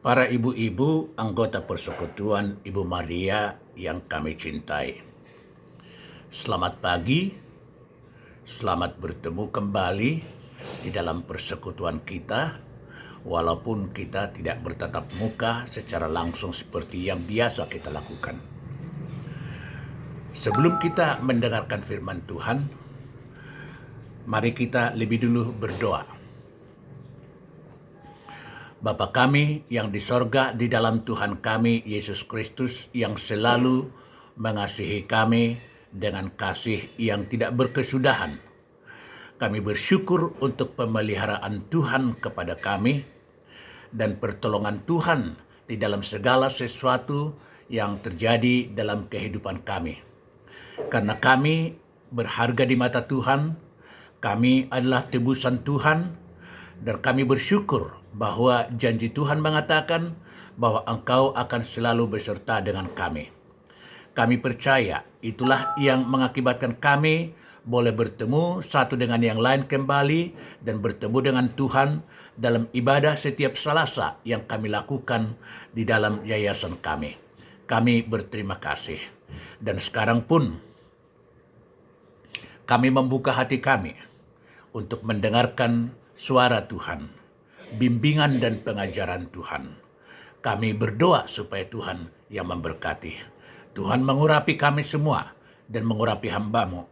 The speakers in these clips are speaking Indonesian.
Para ibu-ibu anggota Persekutuan Ibu Maria yang kami cintai. Selamat pagi, selamat bertemu kembali di dalam persekutuan kita, walaupun kita tidak bertatap muka secara langsung seperti yang biasa kita lakukan. Sebelum kita mendengarkan firman Tuhan, mari kita lebih dulu berdoa. Bapa kami yang di sorga, di dalam Tuhan kami Yesus Kristus yang selalu mengasihi kami dengan kasih yang tidak berkesudahan. Kami bersyukur untuk pemeliharaan Tuhan kepada kami dan pertolongan Tuhan di dalam segala sesuatu yang terjadi dalam kehidupan kami. Karena kami berharga di mata Tuhan, kami adalah tebusan Tuhan, dan kami bersyukur bahwa janji Tuhan mengatakan bahwa Engkau akan selalu beserta dengan kami. Kami percaya itulah yang mengakibatkan kami boleh bertemu satu dengan yang lain kembali dan bertemu dengan Tuhan dalam ibadah setiap Selasa yang kami lakukan di dalam yayasan kami. Kami berterima kasih. Dan sekarang pun kami membuka hati kami untuk mendengarkan suara Tuhan, bimbingan dan pengajaran Tuhan. Kami berdoa supaya Tuhan yang memberkati. Tuhan mengurapi kami semua dan mengurapi hamba-Mu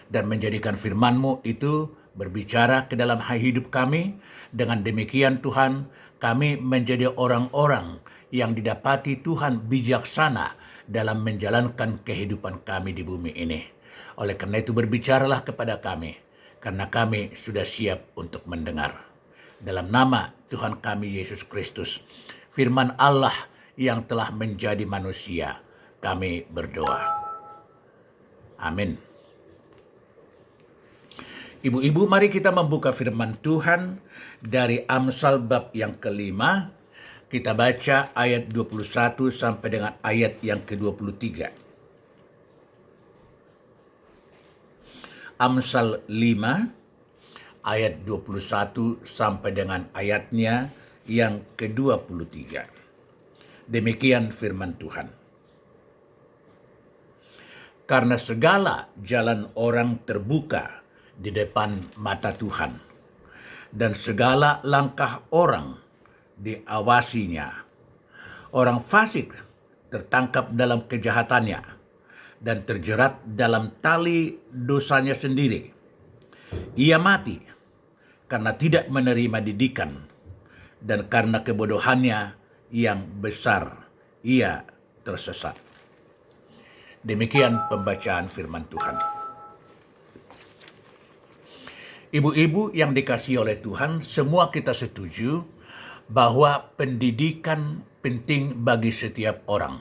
dan menjadikan firman-Mu itu berbicara ke dalam hidup kami. Dengan demikian Tuhan, kami menjadi orang-orang yang didapati Tuhan bijaksana dalam menjalankan kehidupan kami di bumi ini. Oleh karena itu berbicaralah kepada kami, karena kami sudah siap untuk mendengar. Dalam nama Tuhan kami Yesus Kristus, firman Allah yang telah menjadi manusia, kami berdoa. Amin. Ibu-ibu, mari kita membuka firman Tuhan dari Amsal bab yang kelima. Kita baca ayat 21 sampai dengan ayat yang ke-23. Amsal 5 ayat 21 sampai dengan ayatnya yang ke-23. Demikian firman Tuhan. Karena segala jalan orang terbuka di depan mata Tuhan, dan segala langkah orang diawasinya. Orang fasik tertangkap dalam kejahatannya dan terjerat dalam tali dosanya sendiri. Ia mati karena tidak menerima didikan, dan karena kebodohannya yang besar ia tersesat. Demikian pembacaan firman Tuhan. Ibu-ibu yang dikasihi oleh Tuhan, semua kita setuju bahwa pendidikan penting bagi setiap orang.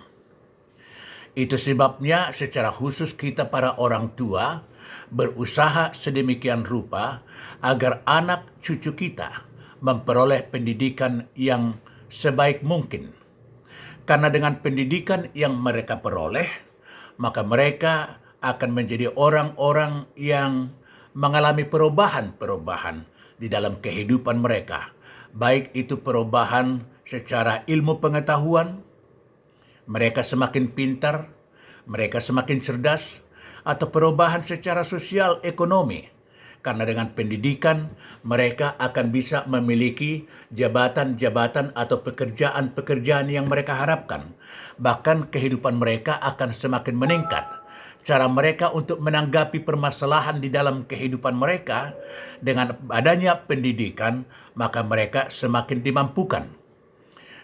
Itu sebabnya secara khusus kita para orang tua berusaha sedemikian rupa agar anak cucu kita memperoleh pendidikan yang sebaik mungkin. Karena dengan pendidikan yang mereka peroleh, maka mereka akan menjadi orang-orang yang mengalami perubahan-perubahan di dalam kehidupan mereka. Baik itu perubahan secara ilmu pengetahuan, mereka semakin pintar, mereka semakin cerdas, atau perubahan secara sosial ekonomi. Karena dengan pendidikan, mereka akan bisa memiliki jabatan-jabatan atau pekerjaan-pekerjaan yang mereka harapkan. Bahkan kehidupan mereka akan semakin meningkat. Cara mereka untuk menanggapi permasalahan di dalam kehidupan mereka, dengan adanya pendidikan, maka mereka semakin dimampukan.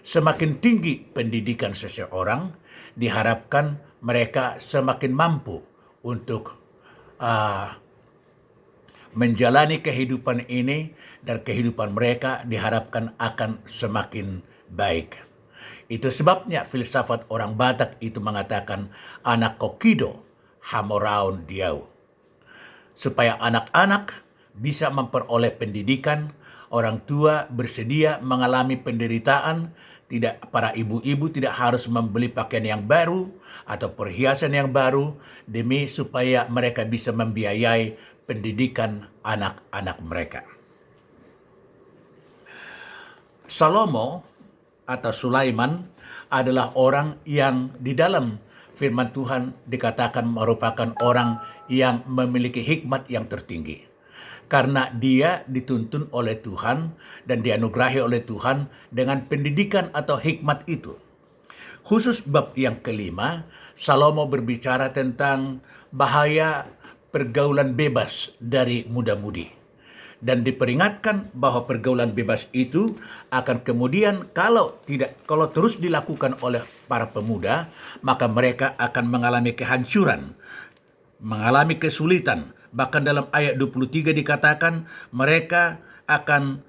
Semakin tinggi pendidikan seseorang, diharapkan mereka semakin mampu untuk menjalani kehidupan ini, dan kehidupan mereka diharapkan akan semakin baik. Itu sebabnya filsafat orang Batak itu mengatakan anak kokido hamoraun diau. Supaya anak-anak bisa memperoleh pendidikan, orang tua bersedia mengalami penderitaan. Para ibu-ibu tidak harus membeli pakaian yang baru atau perhiasan yang baru demi supaya mereka bisa membiayai pendidikan anak-anak mereka. Salomo atau Sulaiman adalah orang yang di dalam firman Tuhan dikatakan merupakan orang yang memiliki hikmat yang tertinggi. Karena dia dituntun oleh Tuhan dan dianugerahi oleh Tuhan dengan pendidikan atau hikmat itu. Khusus bab yang kelima, Salomo berbicara tentang bahaya pergaulan bebas dari muda-mudi. Dan diperingatkan bahwa pergaulan bebas itu akan kemudian kalau terus dilakukan oleh para pemuda, maka mereka akan mengalami kehancuran, mengalami kesulitan. Bahkan dalam ayat 23 dikatakan mereka akan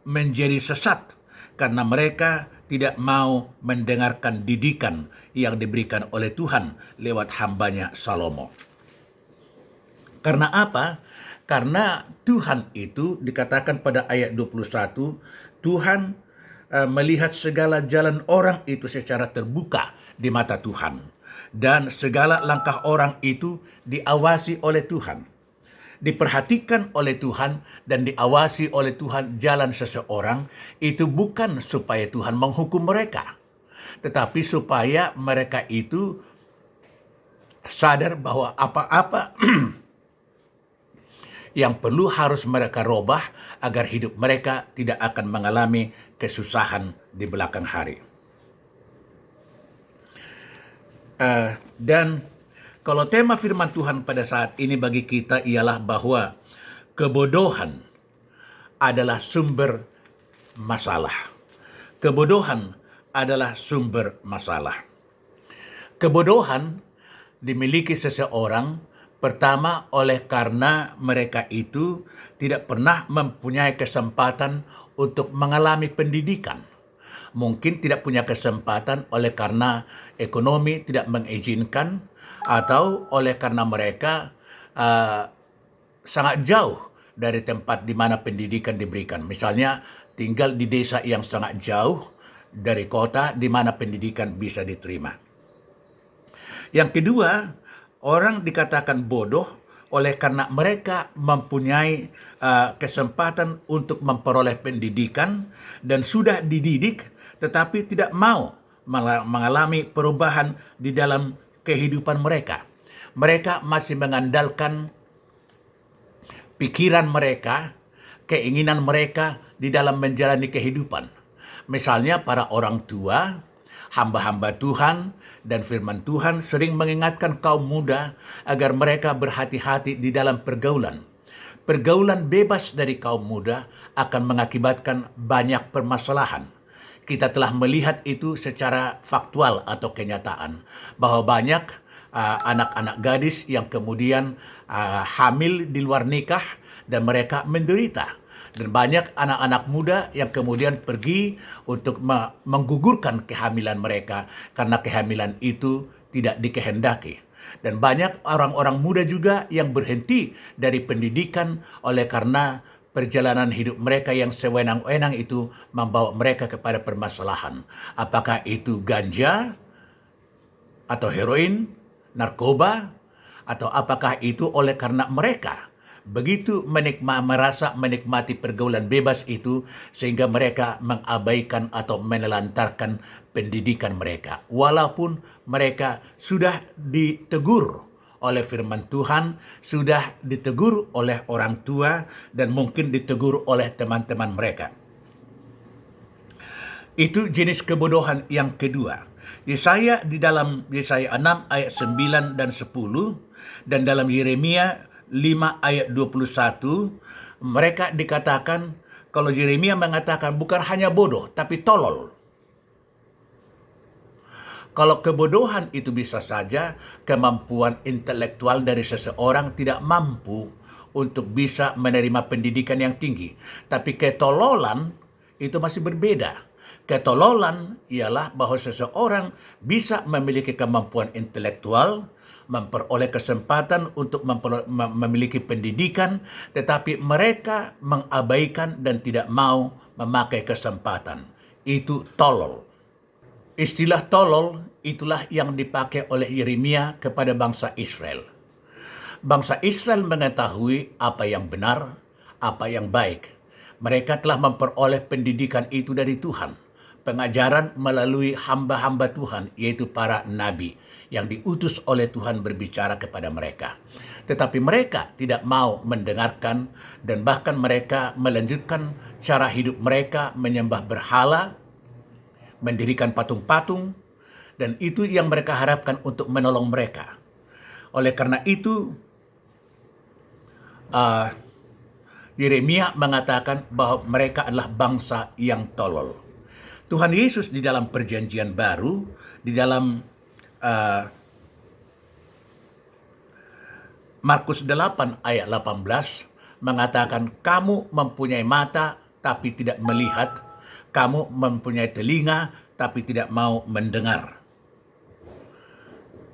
menjadi sesat karena mereka tidak mau mendengarkan didikan yang diberikan oleh Tuhan lewat hambanya Salomo. Karena apa? Karena Tuhan itu dikatakan pada ayat 21, Tuhan melihat segala jalan orang itu secara terbuka di mata Tuhan. Dan segala langkah orang itu diawasi oleh Tuhan. Diperhatikan oleh Tuhan dan diawasi oleh Tuhan jalan seseorang itu bukan supaya Tuhan menghukum mereka. Tetapi supaya mereka itu sadar bahwa apa-apa yang perlu harus mereka robah agar hidup mereka tidak akan mengalami kesusahan di belakang hari. Dan kalau tema firman Tuhan pada saat ini bagi kita ialah bahwa kebodohan adalah sumber masalah. Kebodohan adalah sumber masalah. Kebodohan dimiliki seseorang pertama oleh karena mereka itu tidak pernah mempunyai kesempatan untuk mengalami pendidikan. Mungkin tidak punya kesempatan oleh karena ekonomi tidak mengizinkan atau oleh karena mereka sangat jauh dari tempat di mana pendidikan diberikan. Misalnya tinggal di desa yang sangat jauh dari kota di mana pendidikan bisa diterima. Yang kedua, orang dikatakan bodoh oleh karena mereka mempunyai kesempatan untuk memperoleh pendidikan dan sudah dididik tetapi tidak mau mengalami perubahan di dalam kehidupan mereka. Mereka masih mengandalkan pikiran mereka, keinginan mereka di dalam menjalani kehidupan. Misalnya para orang tua, hamba-hamba Tuhan, dan firman Tuhan sering mengingatkan kaum muda agar mereka berhati-hati di dalam pergaulan. Pergaulan bebas dari kaum muda akan mengakibatkan banyak permasalahan. Kita telah melihat itu secara faktual atau kenyataan, bahwa banyak anak-anak gadis yang kemudian hamil di luar nikah dan mereka menderita. Dan banyak anak-anak muda yang kemudian pergi untuk menggugurkan kehamilan mereka karena kehamilan itu tidak dikehendaki. Dan banyak orang-orang muda juga yang berhenti dari pendidikan oleh karena perjalanan hidup mereka yang sewenang-wenang itu membawa mereka kepada permasalahan. Apakah itu ganja atau heroin, narkoba, atau apakah itu oleh karena mereka begitu merasa menikmati pergaulan bebas itu sehingga mereka mengabaikan atau menelantarkan pendidikan mereka. Walaupun mereka sudah ditegur oleh firman Tuhan, sudah ditegur oleh orang tua, dan mungkin ditegur oleh teman-teman mereka. Itu jenis kebodohan yang kedua. Yesaya di dalam Yesaya 6 ayat 9 dan 10 dan dalam Yeremia 5 ayat 21 mereka dikatakan, kalau Yeremia mengatakan bukan hanya bodoh tapi tolol. Kalau kebodohan itu bisa saja kemampuan intelektual dari seseorang tidak mampu untuk bisa menerima pendidikan yang tinggi. Tapi ketololan itu masih berbeda. Ketololan ialah bahwa seseorang bisa memiliki kemampuan intelektual, memperoleh kesempatan untuk memiliki pendidikan, tetapi mereka mengabaikan dan tidak mau memakai kesempatan. Itu tolol. Istilah tolol itulah yang dipakai oleh Yeremia kepada bangsa Israel. Bangsa Israel mengetahui apa yang benar, apa yang baik. Mereka telah memperoleh pendidikan itu dari Tuhan. Pengajaran melalui hamba-hamba Tuhan, yaitu para nabi yang diutus oleh Tuhan berbicara kepada mereka. Tetapi mereka tidak mau mendengarkan dan bahkan mereka melanjutkan cara hidup mereka menyembah berhala, mendirikan patung-patung, dan itu yang mereka harapkan untuk menolong mereka. Oleh karena itu, Yeremia mengatakan bahwa mereka adalah bangsa yang tolol. Tuhan Yesus di dalam perjanjian baru, di dalam Markus 8 ayat 18 mengatakan, kamu mempunyai mata tapi tidak melihat, kamu mempunyai telinga tapi tidak mau mendengar.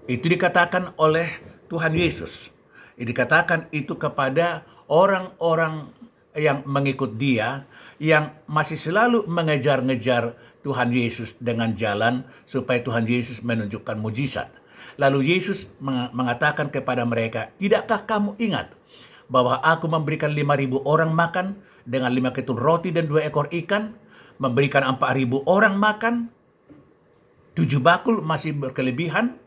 Itu dikatakan oleh Tuhan Yesus. Dikatakan itu kepada orang-orang yang mengikut dia, yang masih selalu mengejar-ngejar Tuhan Yesus dengan jalan supaya Tuhan Yesus menunjukkan mujizat. Lalu Yesus mengatakan kepada mereka, tidakkah kamu ingat bahwa aku memberikan 5.000 orang makan dengan 5 ketul roti dan 2 ekor ikan, memberikan 4.000 orang makan, 7 bakul masih berkelebihan?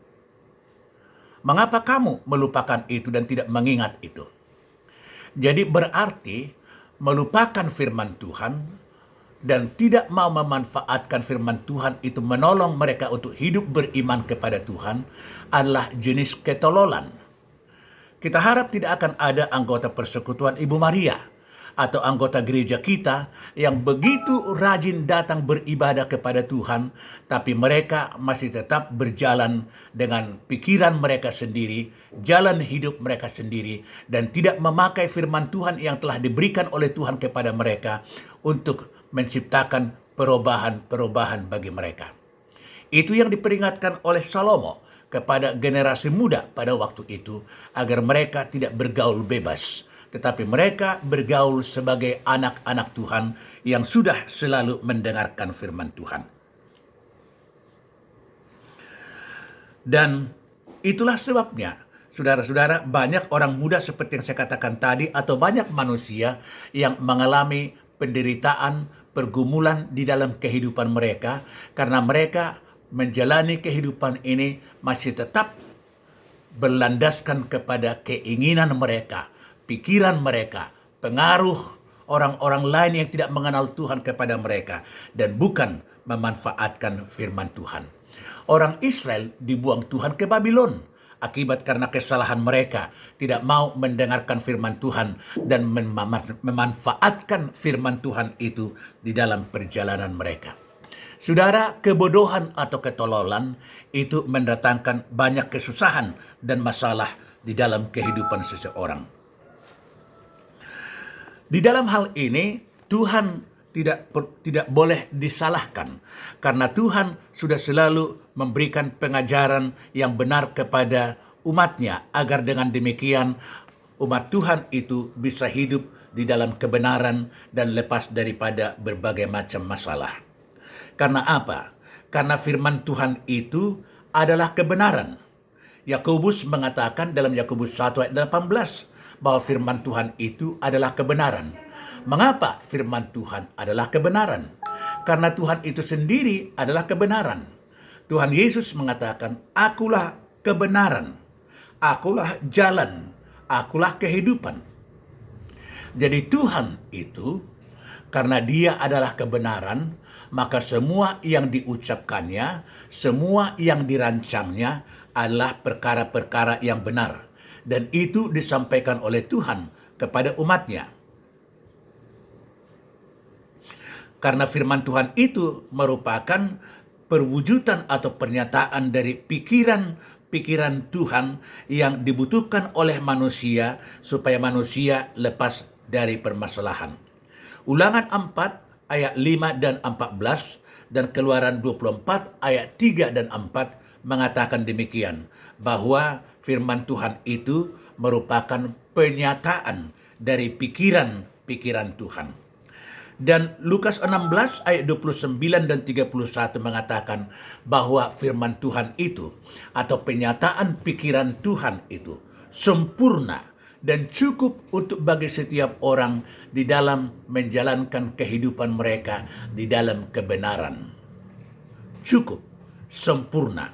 Mengapa kamu melupakan itu dan tidak mengingat itu? Jadi berarti melupakan firman Tuhan dan tidak mau memanfaatkan firman Tuhan itu menolong mereka untuk hidup beriman kepada Tuhan adalah jenis ketololan. Kita harap tidak akan ada anggota persekutuan Ibu Maria atau anggota gereja kita yang begitu rajin datang beribadah kepada Tuhan, tapi mereka masih tetap berjalan dengan pikiran mereka sendiri, jalan hidup mereka sendiri, dan tidak memakai firman Tuhan yang telah diberikan oleh Tuhan kepada mereka untuk menciptakan perubahan-perubahan bagi mereka. Itu yang diperingatkan oleh Salomo kepada generasi muda pada waktu itu, agar mereka tidak bergaul bebas, tetapi mereka bergaul sebagai anak-anak Tuhan yang sudah selalu mendengarkan firman Tuhan. Dan itulah sebabnya, saudara-saudara, banyak orang muda seperti yang saya katakan tadi, atau banyak manusia yang mengalami penderitaan, pergumulan di dalam kehidupan mereka, karena mereka menjalani kehidupan ini masih tetap berlandaskan kepada keinginan mereka, pikiran mereka, pengaruh orang-orang lain yang tidak mengenal Tuhan kepada mereka, dan bukan memanfaatkan firman Tuhan. Orang Israel dibuang Tuhan ke Babylon akibat karena kesalahan mereka tidak mau mendengarkan firman Tuhan dan memanfaatkan firman Tuhan itu di dalam perjalanan mereka. Saudara, kebodohan atau ketololan itu mendatangkan banyak kesusahan dan masalah di dalam kehidupan seseorang. Di dalam hal ini, Tuhan tidak boleh disalahkan, karena Tuhan sudah selalu memberikan pengajaran yang benar kepada umatnya, agar dengan demikian umat Tuhan itu bisa hidup di dalam kebenaran dan lepas daripada berbagai macam masalah. Karena apa? Karena firman Tuhan itu adalah kebenaran. Yakobus mengatakan dalam Yakobus 1 ayat 18 bahwa firman Tuhan itu adalah kebenaran. Mengapa firman Tuhan adalah kebenaran? Karena Tuhan itu sendiri adalah kebenaran. Tuhan Yesus mengatakan, akulah kebenaran, akulah jalan, akulah kehidupan. Jadi Tuhan itu, karena dia adalah kebenaran, maka semua yang diucapkannya, semua yang dirancangnya adalah perkara-perkara yang benar. Dan itu disampaikan oleh Tuhan kepada umatnya. Karena firman Tuhan itu merupakan perwujudan atau pernyataan dari pikiran Tuhan yang dibutuhkan oleh manusia supaya manusia lepas dari permasalahan. Ulangan 4 ayat 5 dan 14 dan Keluaran 24 ayat 3 dan 4 mengatakan demikian, bahwa firman Tuhan itu merupakan pernyataan dari pikiran Tuhan. Dan Lukas 16 ayat 29 dan 31 mengatakan bahwa firman Tuhan itu atau pernyataan pikiran Tuhan itu sempurna dan cukup untuk bagi setiap orang di dalam menjalankan kehidupan mereka di dalam kebenaran. Cukup, sempurna.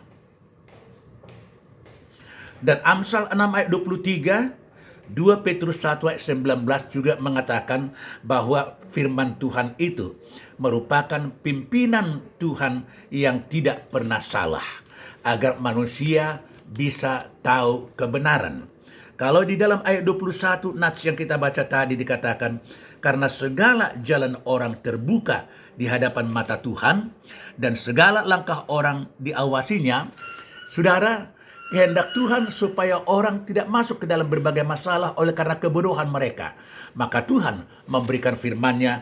Dan Amsal 6 ayat 23, 2 Petrus 1 ayat 19 juga mengatakan bahwa firman Tuhan itu merupakan pimpinan Tuhan yang tidak pernah salah, agar manusia bisa tahu kebenaran. Kalau di dalam ayat 21 nats yang kita baca tadi dikatakan, karena segala jalan orang terbuka di hadapan mata Tuhan dan segala langkah orang diawasinya. Saudara, kehendak Tuhan supaya orang tidak masuk ke dalam berbagai masalah oleh karena kebodohan mereka. Maka Tuhan memberikan firman-Nya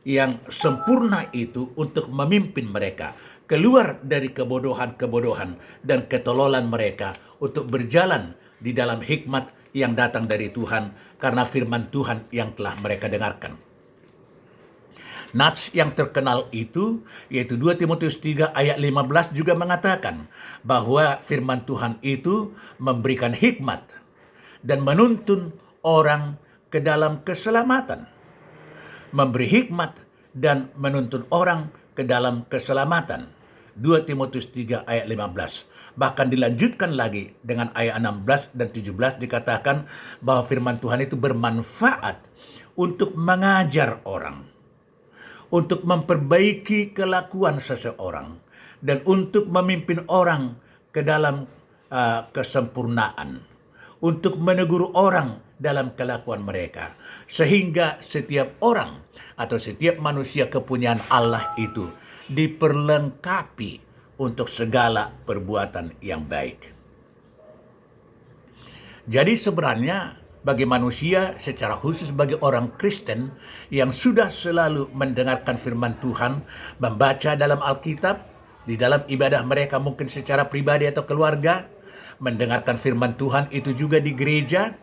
yang sempurna itu untuk memimpin mereka keluar dari kebodohan-kebodohan dan ketololan mereka untuk berjalan di dalam hikmat yang datang dari Tuhan karena firman Tuhan yang telah mereka dengarkan. Nats yang terkenal itu, yaitu 2 Timotius 3 ayat 15 juga mengatakan bahwa firman Tuhan itu memberikan hikmat dan menuntun orang ke dalam keselamatan. Memberi hikmat dan menuntun orang ke dalam keselamatan. 2 Timotius 3 ayat 15. Bahkan dilanjutkan lagi dengan ayat 16 dan 17 dikatakan bahwa firman Tuhan itu bermanfaat untuk mengajar orang, untuk memperbaiki kelakuan seseorang, dan untuk memimpin orang ke dalam kesempurnaan, untuk menegur orang dalam kelakuan mereka, sehingga setiap orang atau setiap manusia kepunyaan Allah itu diperlengkapi untuk segala perbuatan yang baik. Jadi sebenarnya bagi manusia, secara khusus bagi orang Kristen yang sudah selalu mendengarkan firman Tuhan, membaca dalam Alkitab, di dalam ibadah mereka mungkin secara pribadi atau keluarga, mendengarkan firman Tuhan itu juga di gereja,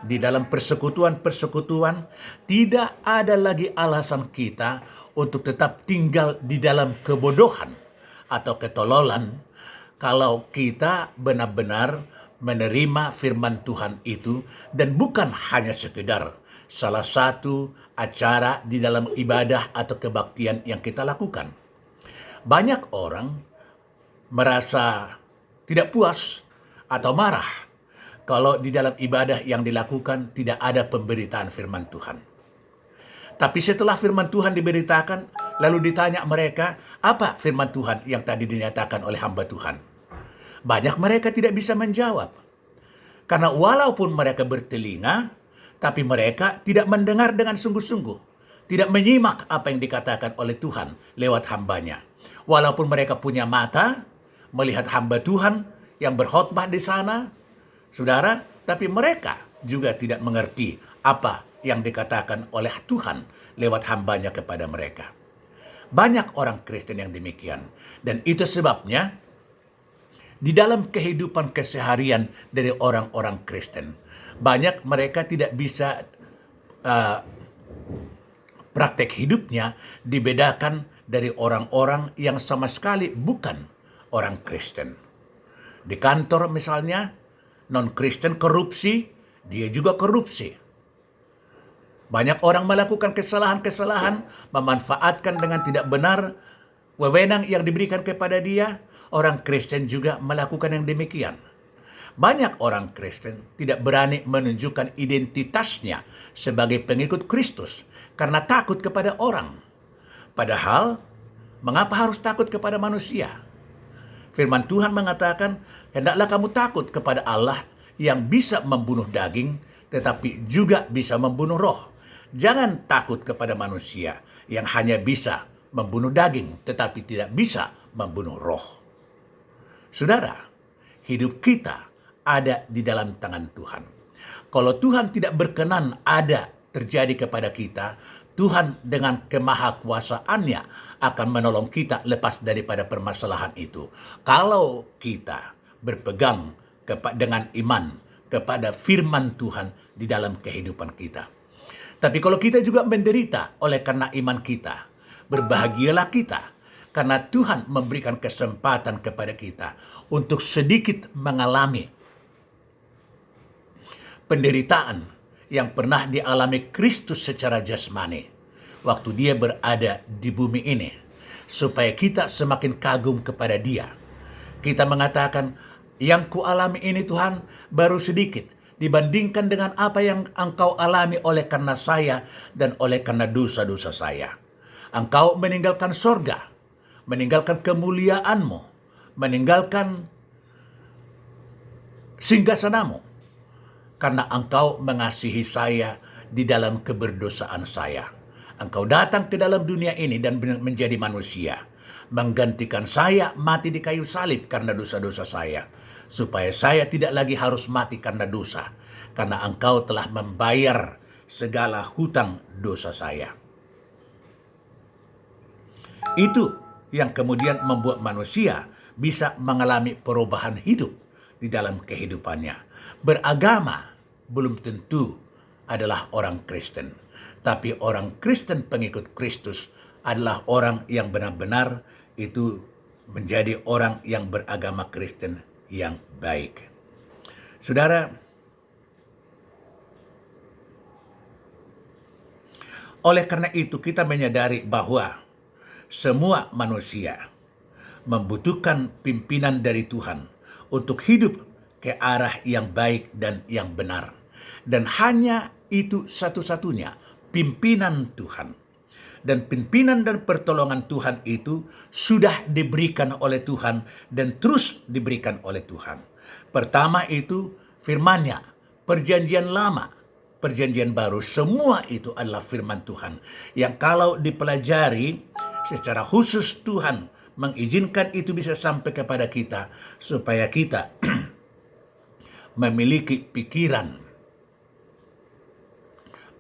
di dalam persekutuan-persekutuan, tidak ada lagi alasan kita untuk tetap tinggal di dalam kebodohan atau ketololan kalau kita benar-benar menerima firman Tuhan itu dan bukan hanya sekedar salah satu acara di dalam ibadah atau kebaktian yang kita lakukan. Banyak orang merasa tidak puas atau marah kalau di dalam ibadah yang dilakukan tidak ada pemberitaan firman Tuhan. Tapi setelah firman Tuhan diberitakan, lalu ditanya mereka, apa firman Tuhan yang tadi dinyatakan oleh hamba Tuhan? Banyak mereka tidak bisa menjawab. Karena walaupun mereka bertelinga, tapi mereka tidak mendengar dengan sungguh-sungguh. Tidak menyimak apa yang dikatakan oleh Tuhan lewat hambanya. Walaupun mereka punya mata, melihat hamba Tuhan yang berkhotbah di sana, saudara, tapi mereka juga tidak mengerti apa yang dikatakan oleh Tuhan lewat hambanya kepada mereka. Banyak orang Kristen yang demikian. Dan itu sebabnya di dalam kehidupan keseharian dari orang-orang Kristen, banyak mereka tidak bisa praktek hidupnya dibedakan dari orang-orang yang sama sekali bukan orang Kristen. Di kantor misalnya, non-Kristen korupsi, dia juga korupsi. Banyak orang melakukan kesalahan-kesalahan, memanfaatkan dengan tidak benar wewenang yang diberikan kepada dia. Orang Kristen juga melakukan yang demikian. Banyak orang Kristen tidak berani menunjukkan identitasnya sebagai pengikut Kristus karena takut kepada orang. Padahal, mengapa harus takut kepada manusia? Firman Tuhan mengatakan, hendaklah kamu takut kepada Allah yang bisa membunuh daging, tetapi juga bisa membunuh roh. Jangan takut kepada manusia yang hanya bisa membunuh daging, tetapi tidak bisa membunuh roh. Saudara, hidup kita ada di dalam tangan Tuhan. Kalau Tuhan tidak berkenan ada terjadi kepada kita, Tuhan dengan kemahakuasaannya akan menolong kita lepas daripada permasalahan itu. Kalau kita berpegang dengan iman kepada firman Tuhan di dalam kehidupan kita. Tapi kalau kita juga menderita oleh karena iman kita, berbahagialah kita karena Tuhan memberikan kesempatan kepada kita untuk sedikit mengalami penderitaan yang pernah dialami Kristus secara jasmani waktu dia berada di bumi ini, supaya kita semakin kagum kepada dia. Kita mengatakan, yang kualami ini Tuhan baru sedikit dibandingkan dengan apa yang Engkau alami oleh karena saya dan oleh karena dosa-dosa saya. Engkau meninggalkan sorga, meninggalkan kemuliaan-Mu, meninggalkan singgasanamu, karena Engkau mengasihi saya di dalam keberdosaan saya. Engkau datang ke dalam dunia ini dan menjadi manusia, menggantikan saya mati di kayu salib karena dosa-dosa saya, supaya saya tidak lagi harus mati karena dosa, karena Engkau telah membayar segala hutang dosa saya. Itu yang kemudian membuat manusia bisa mengalami perubahan hidup di dalam kehidupannya. Beragama belum tentu adalah orang Kristen, tapi orang Kristen pengikut Kristus adalah orang yang benar-benar itu menjadi orang yang beragama Kristen yang baik. Saudara, oleh karena itu kita menyadari bahwa semua manusia membutuhkan pimpinan dari Tuhan untuk hidup ke arah yang baik dan yang benar. Dan hanya itu satu-satunya pimpinan Tuhan. Dan pimpinan dan pertolongan Tuhan itu sudah diberikan oleh Tuhan dan terus diberikan oleh Tuhan. Pertama itu firman-Nya, perjanjian lama, perjanjian baru, semua itu adalah firman Tuhan. Yang kalau dipelajari secara khusus Tuhan mengizinkan itu bisa sampai kepada kita, supaya kita memiliki pikiran,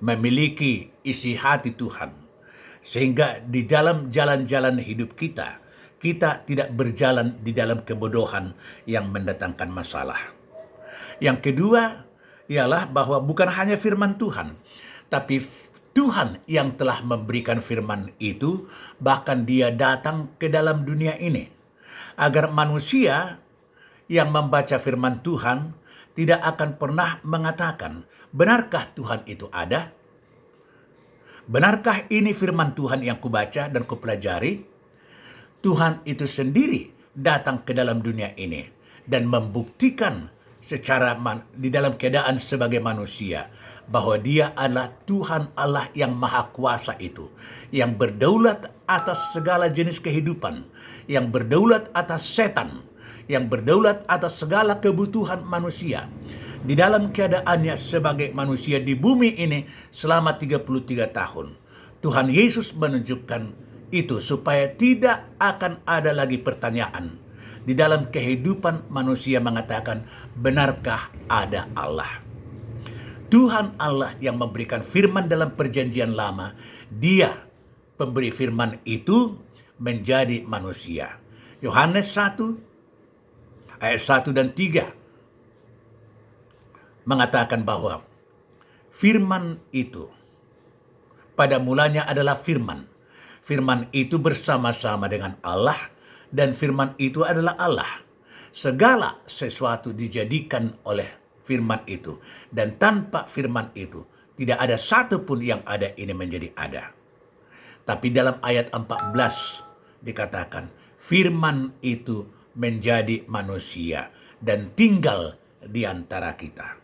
memiliki isi hati Tuhan, sehingga di dalam jalan-jalan hidup kita, kita tidak berjalan di dalam kebodohan yang mendatangkan masalah. Yang kedua ialah bahwa bukan hanya firman Tuhan, tapi Tuhan yang telah memberikan firman itu, bahkan Dia datang ke dalam dunia ini agar manusia yang membaca firman Tuhan tidak akan pernah mengatakan, benarkah Tuhan itu ada? Benarkah ini firman Tuhan yang kubaca dan kupelajari? Tuhan itu sendiri datang ke dalam dunia ini dan membuktikan secara di dalam keadaan sebagai manusia bahwa Dia adalah Tuhan Allah yang maha kuasa itu, yang berdaulat atas segala jenis kehidupan, yang berdaulat atas setan, yang berdaulat atas segala kebutuhan manusia. Di dalam keadaannya sebagai manusia di bumi ini selama 33 tahun. Tuhan Yesus menunjukkan itu supaya tidak akan ada lagi pertanyaan di dalam kehidupan manusia mengatakan, benarkah ada Allah? Tuhan Allah yang memberikan firman dalam perjanjian lama, Dia pemberi firman itu menjadi manusia. Yohanes 1 ayat 1 dan 3 mengatakan bahwa firman itu pada mulanya adalah firman. Firman itu bersama-sama dengan Allah dan firman itu adalah Allah. Segala sesuatu dijadikan oleh firman itu, dan tanpa firman itu tidak ada satu pun yang ada ini menjadi ada. Tapi dalam ayat 14 dikatakan firman itu menjadi manusia dan tinggal di antara kita.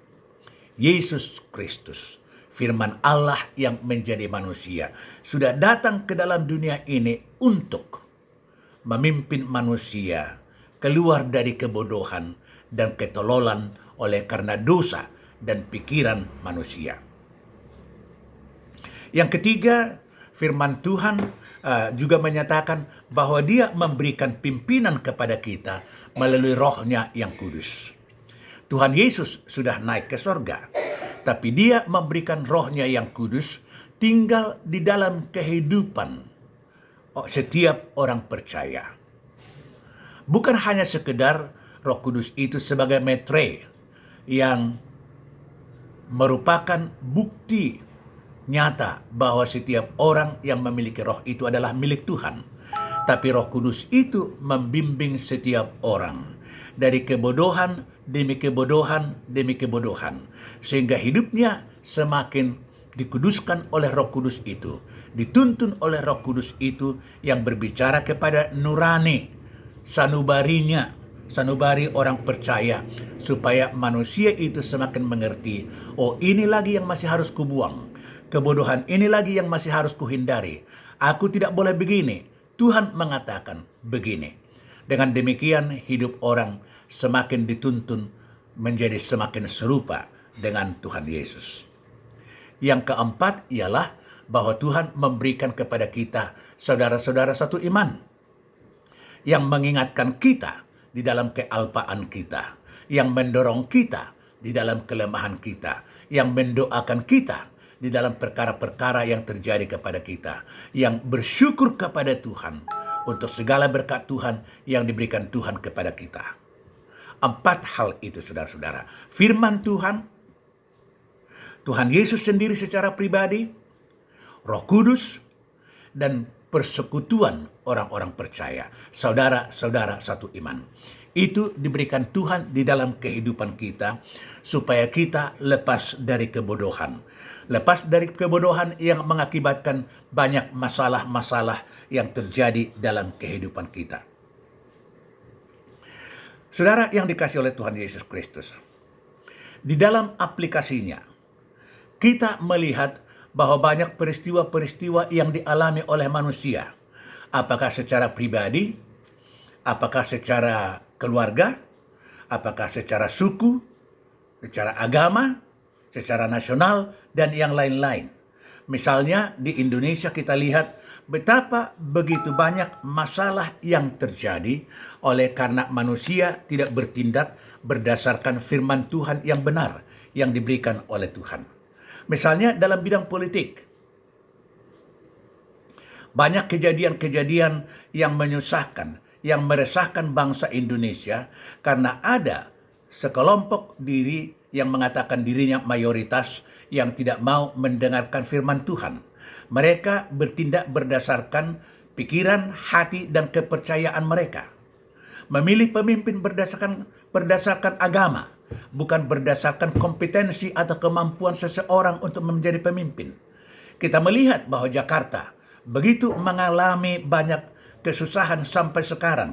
Yesus Kristus, firman Allah yang menjadi manusia, sudah datang ke dalam dunia ini untuk memimpin manusia keluar dari kebodohan dan ketololan oleh karena dosa dan pikiran manusia. Yang ketiga, firman Tuhan juga menyatakan bahwa Dia memberikan pimpinan kepada kita melalui Roh-Nya yang kudus. Tuhan Yesus sudah naik ke sorga, tapi Dia memberikan Roh-Nya yang kudus tinggal di dalam kehidupan setiap orang percaya. Bukan hanya sekedar Roh Kudus itu sebagai metre yang merupakan bukti nyata bahwa setiap orang yang memiliki roh itu adalah milik Tuhan. Tapi Roh Kudus itu membimbing setiap orang dari kebodohan demi kebodohan, sehingga hidupnya semakin dikuduskan oleh Roh Kudus itu, dituntun oleh Roh Kudus itu yang berbicara kepada nurani, sanubari orang percaya, supaya manusia itu semakin mengerti, oh ini lagi yang masih harus kubuang, kebodohan ini lagi yang masih harus kuhindari, aku tidak boleh begini, Tuhan mengatakan begini. Dengan demikian hidup orang semakin dituntun menjadi semakin serupa dengan Tuhan Yesus. Yang keempat ialah bahwa Tuhan memberikan kepada kita saudara-saudara satu iman yang mengingatkan kita di dalam kealpaan kita, yang mendorong kita di dalam kelemahan kita, yang mendoakan kita di dalam perkara-perkara yang terjadi kepada kita, yang bersyukur kepada Tuhan untuk segala berkat Tuhan yang diberikan Tuhan kepada kita. 4 hal itu, saudara-saudara. Firman Tuhan, Tuhan Yesus sendiri secara pribadi, Roh Kudus, dan persekutuan orang-orang percaya. Saudara-saudara satu iman. Itu diberikan Tuhan di dalam kehidupan kita, supaya kita lepas dari kebodohan. Lepas dari kebodohan yang mengakibatkan banyak masalah-masalah yang terjadi dalam kehidupan kita. Saudara yang dikasihi oleh Tuhan Yesus Kristus, di dalam aplikasinya, kita melihat bahwa banyak peristiwa-peristiwa yang dialami oleh manusia, apakah secara pribadi, apakah secara keluarga, apakah secara suku, secara agama, secara nasional, dan yang lain-lain. Misalnya di Indonesia kita lihat betapa begitu banyak masalah yang terjadi oleh karena manusia tidak bertindak berdasarkan firman Tuhan yang benar yang diberikan oleh Tuhan. Misalnya dalam bidang politik, banyak kejadian-kejadian yang menyusahkan, yang meresahkan bangsa Indonesia karena ada sekelompok diri yang mengatakan dirinya mayoritas yang tidak mau mendengarkan firman Tuhan. Mereka bertindak berdasarkan pikiran, hati, dan kepercayaan mereka. Memilih pemimpin berdasarkan agama, bukan berdasarkan kompetensi atau kemampuan seseorang untuk menjadi pemimpin. Kita melihat bahwa Jakarta begitu mengalami banyak kesusahan sampai sekarang.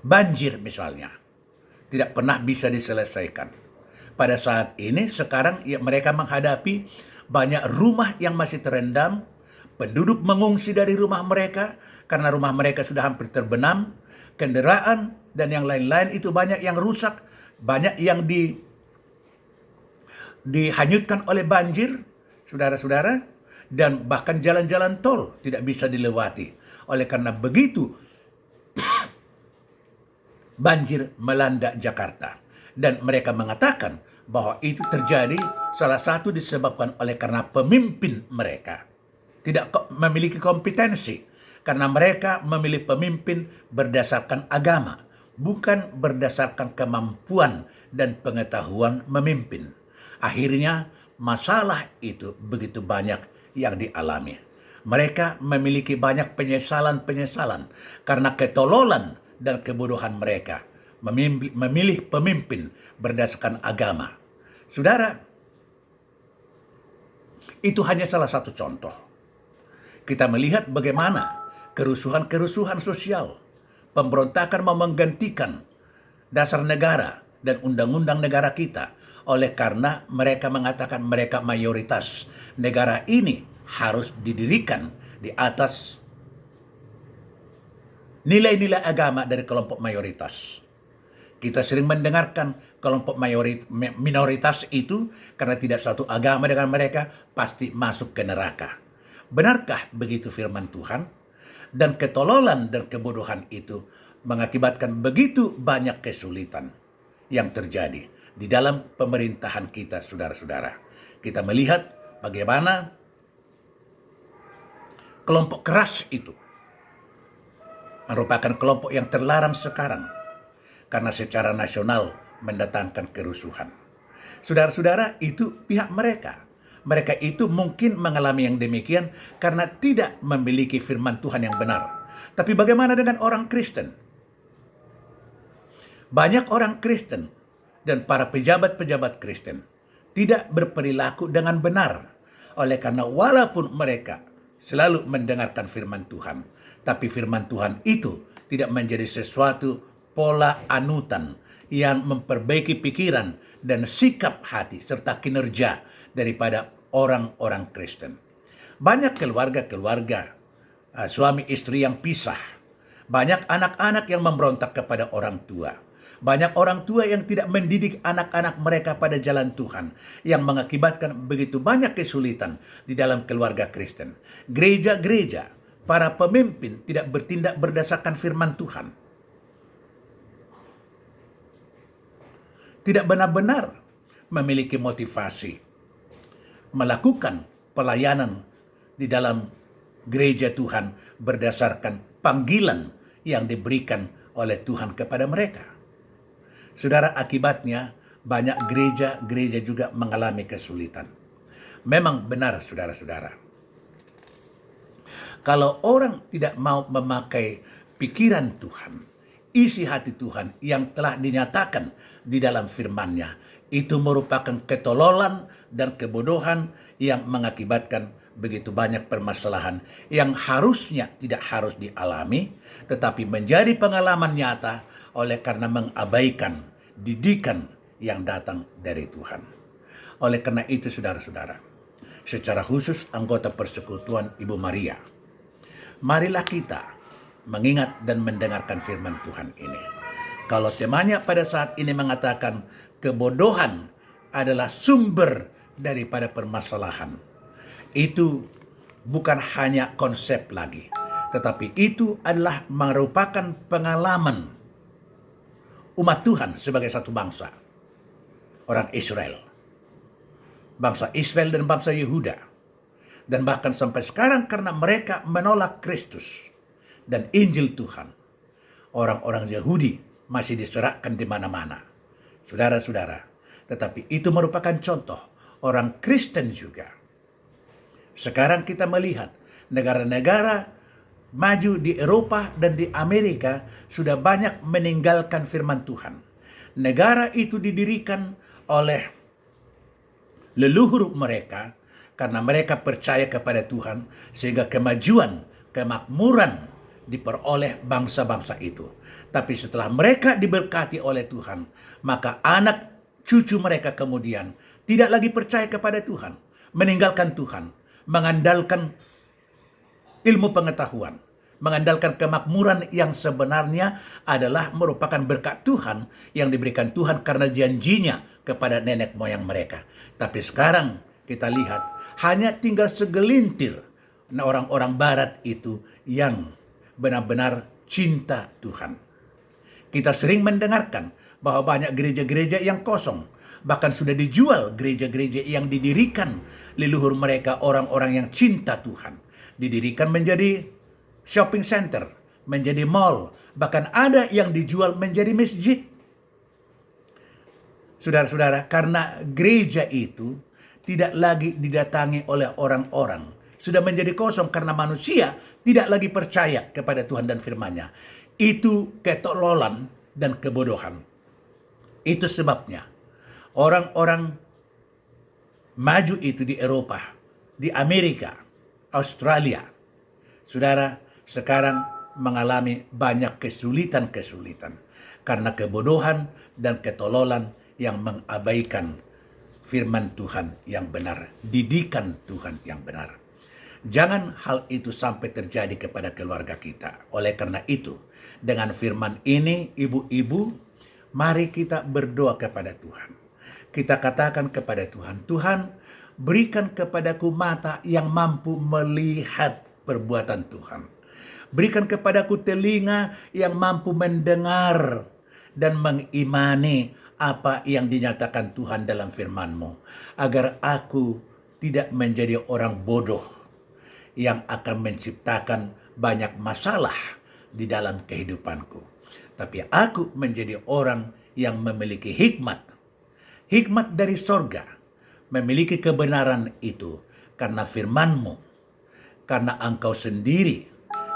Banjir misalnya, tidak pernah bisa diselesaikan. Pada saat ini sekarang mereka menghadapi banyak rumah yang masih terendam, penduduk mengungsi dari rumah mereka karena rumah mereka sudah hampir terbenam, kendaraan dan yang lain-lain itu banyak yang rusak, banyak yang dihanyutkan oleh banjir, saudara-saudara, dan bahkan jalan-jalan tol tidak bisa dilewati. Oleh karena begitu banjir melanda Jakarta. Dan mereka mengatakan bahwa itu terjadi salah satu disebabkan oleh karena pemimpin mereka tidak memiliki kompetensi. Karena mereka memilih pemimpin berdasarkan agama, bukan berdasarkan kemampuan dan pengetahuan memimpin. Akhirnya masalah itu begitu banyak yang dialami. Mereka memiliki banyak penyesalan-penyesalan karena ketololan dan kebodohan mereka memilih pemimpin berdasarkan agama. Saudara, itu hanya salah satu contoh. Kita melihat bagaimana kerusuhan-kerusuhan sosial, pemberontakan mau menggantikan dasar negara dan undang-undang negara kita oleh karena mereka mengatakan mereka mayoritas. Negara ini harus didirikan di atas nilai-nilai agama dari kelompok mayoritas. Kita sering mendengarkan kelompok minoritas itu karena tidak satu agama dengan mereka pasti masuk ke neraka. Benarkah begitu firman Tuhan? Dan ketololan dan kebodohan itu mengakibatkan begitu banyak kesulitan yang terjadi di dalam pemerintahan kita, saudara-saudara. Kita melihat bagaimana kelompok keras itu merupakan kelompok yang terlarang sekarang karena secara nasional mendatangkan kerusuhan. Saudara-saudara, itu pihak mereka. Mereka itu mungkin mengalami yang demikian karena tidak memiliki firman Tuhan yang benar. Tapi bagaimana dengan orang Kristen? Banyak orang Kristen dan para pejabat-pejabat Kristen tidak berperilaku dengan benar. Oleh karena walaupun mereka selalu mendengarkan firman Tuhan, tapi firman Tuhan itu tidak menjadi sesuatu pola anutan yang memperbaiki pikiran dan sikap hati serta kinerja daripada orang-orang Kristen. Banyak keluarga-keluarga, suami istri yang pisah. Banyak anak-anak yang memberontak kepada orang tua. Banyak orang tua yang tidak mendidik anak-anak mereka pada jalan Tuhan, yang mengakibatkan begitu banyak kesulitan di dalam keluarga Kristen. Gereja-gereja, para pemimpin tidak bertindak berdasarkan firman Tuhan. Tidak benar-benar memiliki motivasi melakukan pelayanan di dalam gereja Tuhan berdasarkan panggilan yang diberikan oleh Tuhan kepada mereka. Saudara, akibatnya banyak gereja-gereja juga mengalami kesulitan. Memang benar, saudara-saudara. Kalau orang tidak mau memakai pikiran Tuhan, isi hati Tuhan yang telah dinyatakan di dalam firman-Nya, itu merupakan ketololan dan kebodohan yang mengakibatkan begitu banyak permasalahan yang harusnya tidak harus dialami, tetapi menjadi pengalaman nyata oleh karena mengabaikan didikan yang datang dari Tuhan. Oleh karena itu, saudara-saudara, secara khusus anggota persekutuan Ibu Maria, marilah kita mengingat dan mendengarkan firman Tuhan ini. Kalau temanya pada saat ini mengatakan kebodohan adalah sumber daripada permasalahan, itu bukan hanya konsep lagi, tetapi itu adalah merupakan pengalaman umat Tuhan sebagai satu bangsa, orang Israel. Bangsa Israel dan bangsa Yehuda. Dan bahkan sampai sekarang karena mereka menolak Kristus dan Injil Tuhan, orang-orang Yahudi masih diserakkan di mana-mana. Saudara-saudara, tetapi itu merupakan contoh orang Kristen juga. Sekarang kita melihat negara-negara maju di Eropa dan di Amerika sudah banyak meninggalkan firman Tuhan. Negara itu didirikan oleh leluhur mereka karena mereka percaya kepada Tuhan, sehingga kemajuan, kemakmuran diperoleh bangsa-bangsa itu. Tapi setelah mereka diberkati oleh Tuhan, maka anak cucu mereka kemudian tidak lagi percaya kepada Tuhan, meninggalkan Tuhan, mengandalkan ilmu pengetahuan, mengandalkan kemakmuran yang sebenarnya adalah merupakan berkat Tuhan yang diberikan Tuhan karena janjinya kepada nenek moyang mereka. Tapi sekarang kita lihat hanya tinggal segelintir orang-orang barat itu yang benar-benar cinta Tuhan. Kita sering mendengarkan bahwa banyak gereja-gereja yang kosong, bahkan sudah dijual gereja-gereja yang didirikan leluhur mereka, orang-orang yang cinta Tuhan. Didirikan menjadi shopping center, menjadi mall, bahkan ada yang dijual menjadi masjid. Saudara-saudara, karena gereja itu tidak lagi didatangi oleh orang-orang, sudah menjadi kosong karena manusia tidak lagi percaya kepada Tuhan dan firman-Nya. Itu ketololan dan kebodohan. Itu sebabnya orang-orang maju itu di Eropa, di Amerika, Australia, saudara, sekarang mengalami banyak kesulitan-kesulitan karena kebodohan dan ketololan yang mengabaikan firman Tuhan yang benar, didikan Tuhan yang benar. Jangan hal itu sampai terjadi kepada keluarga kita. Oleh karena itu, dengan firman ini, ibu-ibu, mari kita berdoa kepada Tuhan. Kita katakan kepada Tuhan, Tuhan, berikan kepadaku mata yang mampu melihat perbuatan Tuhan. Berikan kepadaku telinga yang mampu mendengar dan mengimani apa yang dinyatakan Tuhan dalam firman-Mu, agar aku tidak menjadi orang bodoh yang akan menciptakan banyak masalah di dalam kehidupanku. Tapi aku menjadi orang yang memiliki hikmat dari sorga, memiliki kebenaran itu karena firman-Mu, karena Engkau sendiri,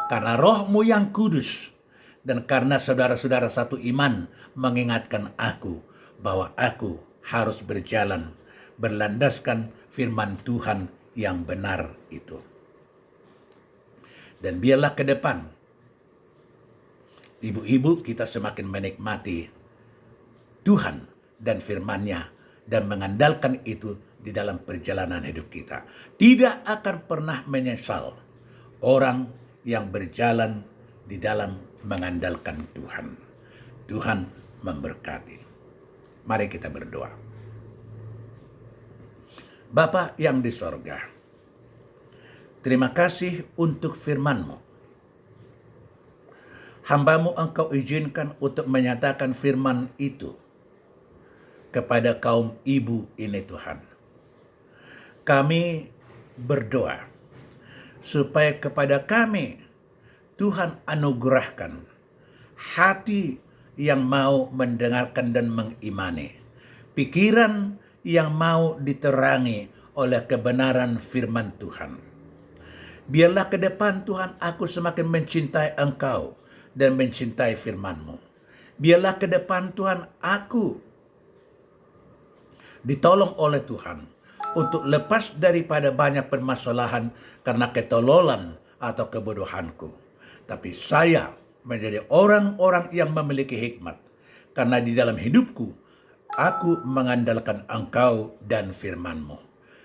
karena Roh-Mu yang kudus, Dan karena saudara-saudara satu iman mengingatkan aku bahwa aku harus berjalan berlandaskan firman Tuhan yang benar itu. Dan biarlah ke depan ibu-ibu kita semakin menikmati Tuhan dan firman-Nya dan mengandalkan itu di dalam perjalanan hidup kita. Tidak akan pernah menyesal orang yang berjalan di dalam mengandalkan Tuhan. Tuhan memberkati. Mari kita berdoa. Bapa yang di sorga, terima kasih untuk firman-Mu. Hamba-Mu Engkau izinkan untuk menyatakan firman itu kepada kaum ibu ini Tuhan. Kami berdoa supaya kepada kami Tuhan anugerahkan hati yang mau mendengarkan dan mengimani, pikiran yang mau diterangi oleh kebenaran firman Tuhan. Biarlah ke depan Tuhan aku semakin mencintai Engkau dan mencintai firman-Mu. Biarlah ke depan Tuhan aku ditolong oleh Tuhan untuk lepas daripada banyak permasalahan karena ketololan atau kebodohanku. Tapi saya menjadi orang-orang yang memiliki hikmat. Karena di dalam hidupku, aku mengandalkan Engkau dan firman-Mu.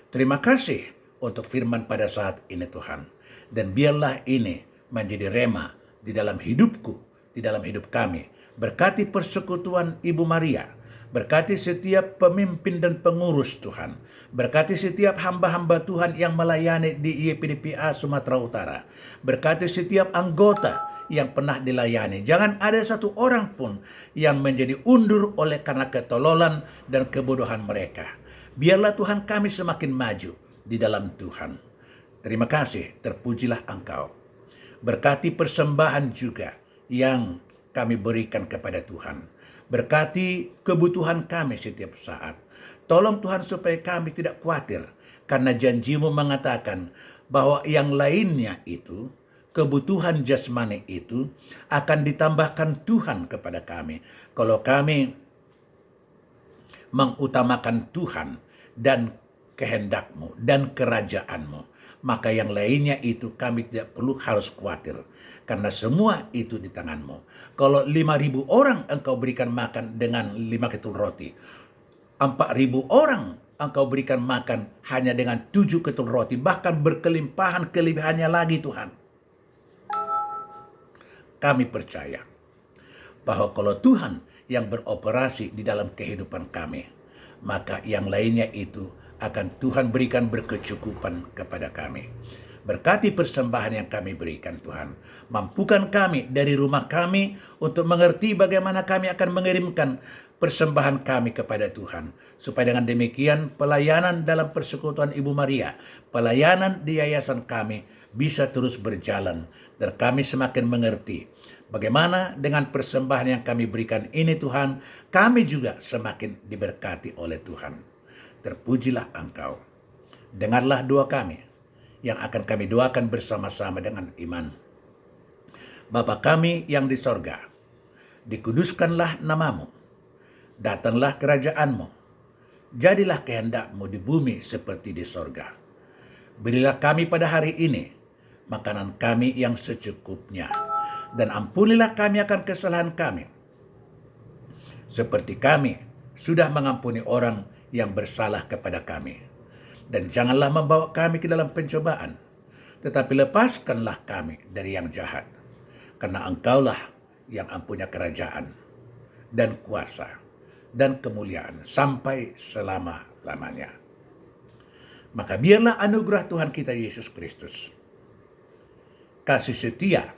Terima kasih untuk firman pada saat ini Tuhan. Dan biarlah ini menjadi rema di dalam hidupku, di dalam hidup kami. Berkati persekutuan Ibu Maria. Berkati setiap pemimpin dan pengurus Tuhan. Berkati setiap hamba-hamba Tuhan yang melayani di YPDPA Sumatera Utara. Berkati setiap anggota yang pernah dilayani. Jangan ada satu orang pun yang menjadi undur oleh karena ketololan dan kebodohan mereka. Biarlah Tuhan kami semakin maju di dalam Tuhan. Terima kasih, terpujilah Engkau. Berkati persembahan juga yang kami berikan kepada Tuhan. Berkati kebutuhan kami setiap saat. Tolong Tuhan supaya kami tidak khawatir. Karena janji-Mu mengatakan bahwa yang lainnya itu, kebutuhan jasmani itu akan ditambahkan Tuhan kepada kami. Kalau kami mengutamakan Tuhan dan kehendak-Mu dan kerajaan-Mu, maka yang lainnya itu kami tidak perlu harus khawatir. Karena semua itu di tangan-Mu. Kalau 5.000 orang Engkau berikan makan dengan 5 ketul roti. 4.000 orang Engkau berikan makan hanya dengan 7 ketul roti. Bahkan berkelimpahan kelebihannya lagi Tuhan. Kami percaya bahwa kalau Tuhan yang beroperasi di dalam kehidupan kami, maka yang lainnya itu akan Tuhan berikan berkecukupan kepada kami. Berkati persembahan yang kami berikan Tuhan. Mampukan kami dari rumah kami untuk mengerti bagaimana kami akan mengirimkan persembahan kami kepada Tuhan. Supaya dengan demikian pelayanan dalam persekutuan Ibu Maria, pelayanan di yayasan kami bisa terus berjalan. Dan kami semakin mengerti bagaimana dengan persembahan yang kami berikan ini Tuhan, kami juga semakin diberkati oleh Tuhan. Terpujilah Engkau. Dengarlah doa kami yang akan kami doakan bersama-sama dengan iman. Bapa kami yang di sorga, dikuduskanlah nama-Mu, datanglah kerajaan-Mu, jadilah kehendak-Mu di bumi seperti di sorga. Berilah kami pada hari ini makanan kami yang secukupnya, dan ampunilah kami akan kesalahan kami, seperti kami sudah mengampuni orang yang bersalah kepada kami. Dan janganlah membawa kami ke dalam pencobaan, tetapi lepaskanlah kami dari yang jahat. Karena Engkaulah yang mempunyai kerajaan dan kuasa dan kemuliaan sampai selama-lamanya. Maka biarlah anugerah Tuhan kita Yesus Kristus, kasih setia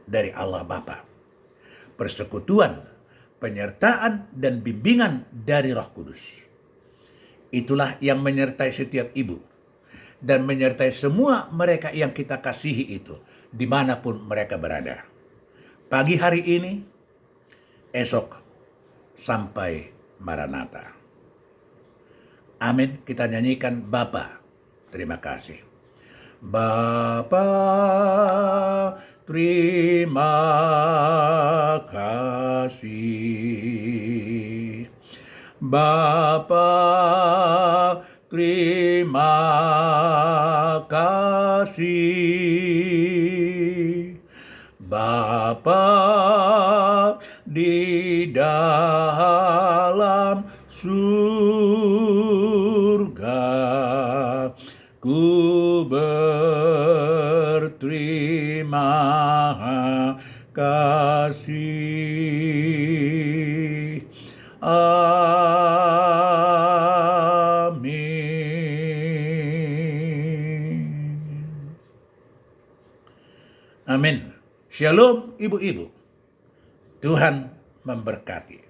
dari Allah Bapa, persekutuan, penyertaan, dan bimbingan dari Roh Kudus, itulah yang menyertai setiap ibu dan menyertai semua mereka yang kita kasihi itu dimanapun mereka berada. Pagi hari ini, esok, sampai Maranatha. Amin. Kita nyanyikan Bapa, terima kasih. Bapa, terima kasih. Bapa, terima kasih. Bapa di dalam surga, ku berterima kasih. Amin. Amin. Shalom ibu-ibu. Tuhan memberkati.